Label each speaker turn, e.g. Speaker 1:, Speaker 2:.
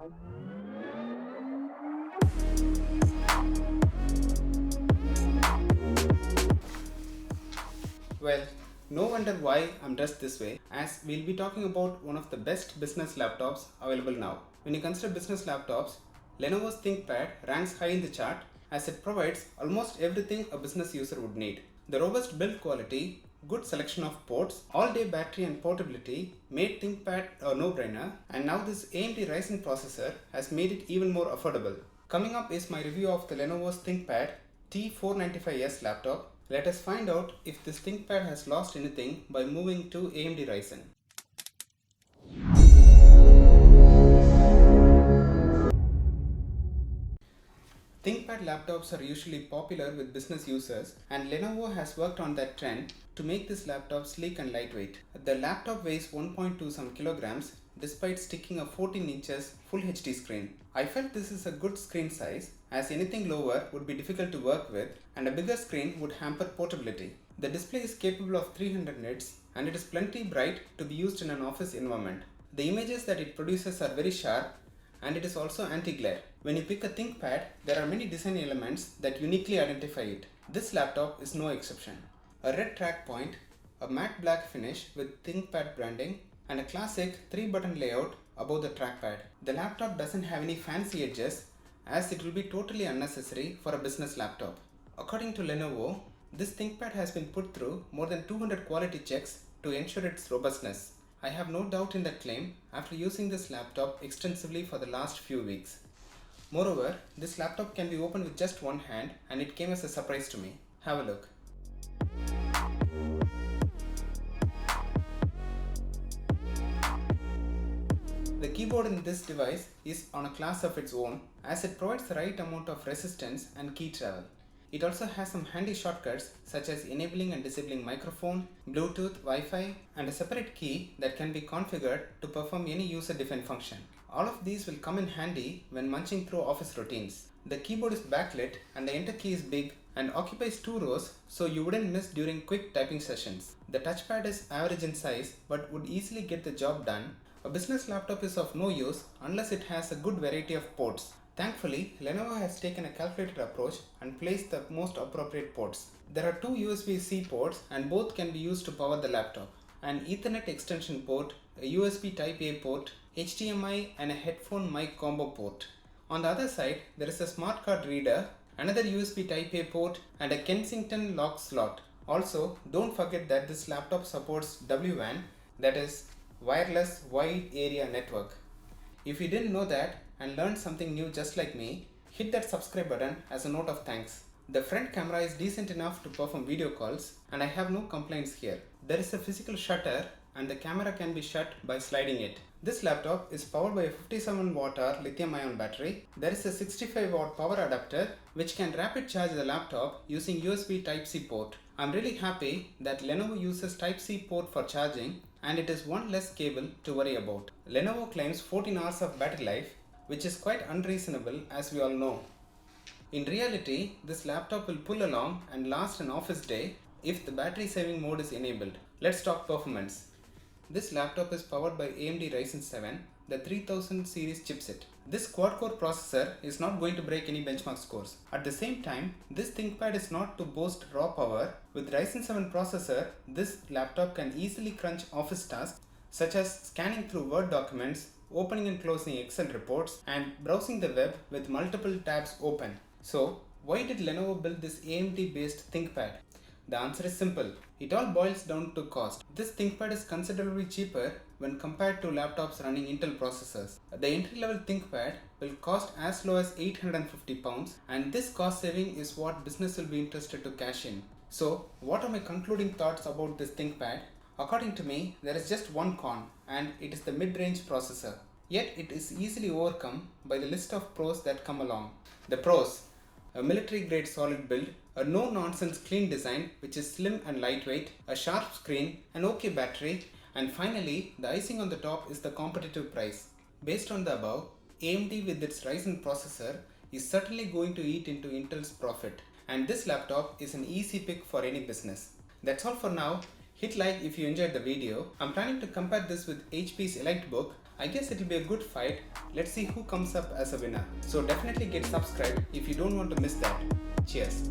Speaker 1: Well, no wonder why I'm dressed this way, as we'll be talking about one of the best business laptops available now. When you consider business laptops, Lenovo's ThinkPad ranks high in the chart as it provides almost everything a business user would need. The robust build quality, good selection of ports, all-day battery and portability made ThinkPad a no-brainer, and now this AMD Ryzen processor has made it even more affordable. Coming up is my review of the Lenovo's ThinkPad T495S laptop. Let us find out if this ThinkPad has lost anything by moving to AMD Ryzen. ThinkPad laptops are usually popular with business users, and Lenovo has worked on that trend to make this laptop sleek and lightweight. The laptop weighs 1.27 kilograms despite sticking a 14 inches Full HD screen. I felt this is a good screen size, as anything lower would be difficult to work with and a bigger screen would hamper portability. The display is capable of 300 nits and it is plenty bright to be used in an office environment. The images that it produces are very sharp and it is also anti-glare. When you pick a ThinkPad, there are many design elements that uniquely identify it. This laptop is no exception. A red track point, a matte black finish with ThinkPad branding, and a classic 3-button layout above the trackpad. The laptop doesn't have any fancy edges, as it will be totally unnecessary for a business laptop. According to Lenovo, this ThinkPad has been put through more than 200 quality checks to ensure its robustness. I have no doubt in that claim after using this laptop extensively for the last few weeks. Moreover, this laptop can be opened with just one hand and it came as a surprise to me. Have a look. The keyboard in this device is on a class of its own, as it provides the right amount of resistance and key travel. It also has some handy shortcuts such as enabling and disabling microphone, Bluetooth, Wi-Fi, and a separate key that can be configured to perform any user-defined function. All of these will come in handy when munching through office routines. The keyboard is backlit and the enter key is big and occupies 2 rows, so you wouldn't miss during quick typing sessions. The touchpad is average in size but would easily get the job done. A business laptop is of no use unless it has a good variety of ports. Thankfully, Lenovo has taken a calculated approach and placed the most appropriate ports. There are 2 USB-C ports and both can be used to power the laptop. An Ethernet extension port, a USB Type-A port, HDMI and a headphone mic combo port. On the other side, there is a smart card reader, another USB Type-A port and a Kensington lock slot. Also, don't forget that this laptop supports WWAN, that is Wireless Wide Area Network. If you didn't know that and learned something new just like me, hit that subscribe button as a note of thanks. The front camera is decent enough to perform video calls and I have no complaints here. There is a physical shutter and the camera can be shut by sliding it. This laptop is powered by a 57 Watt-hour lithium-ion battery. There is a 65 Watt power adapter which can rapid charge the laptop using USB Type-C port. I'm really happy that Lenovo uses Type-C port for charging and it is one less cable to worry about. Lenovo claims 14 hours of battery life, which is quite unreasonable as we all know. In reality, this laptop will pull along and last an office day if the battery saving mode is enabled. Let's talk performance. This laptop is powered by AMD Ryzen 7, the 3000 series chipset. This quad-core processor is not going to break any benchmark scores. At the same time, this ThinkPad is not to boast raw power. With Ryzen 7 processor, this laptop can easily crunch office tasks such as scanning through Word documents, opening and closing Excel reports, and browsing the web with multiple tabs open. So, why did Lenovo build this AMD-based ThinkPad? The answer is simple. It all boils down to cost. This ThinkPad is considerably cheaper when compared to laptops running Intel processors. The entry-level ThinkPad will cost as low as £850, and this cost saving is what business will be interested to cash in. So, what are my concluding thoughts about this ThinkPad? According to me, there is just one con, and it is the mid-range processor. Yet it is easily overcome by the list of pros that come along. The pros: a military-grade solid build, a no-nonsense clean design which is slim and lightweight, a sharp screen, an okay battery, and finally, the icing on the top is the competitive price. Based on the above, AMD with its Ryzen processor is certainly going to eat into Intel's profit, and this laptop is an easy pick for any business. That's all for now. Hit like if you enjoyed the video. I'm planning to compare this with HP's EliteBook. I guess it'll be a good fight. Let's see who comes up as a winner. So definitely get subscribed if you don't want to miss that. Cheers.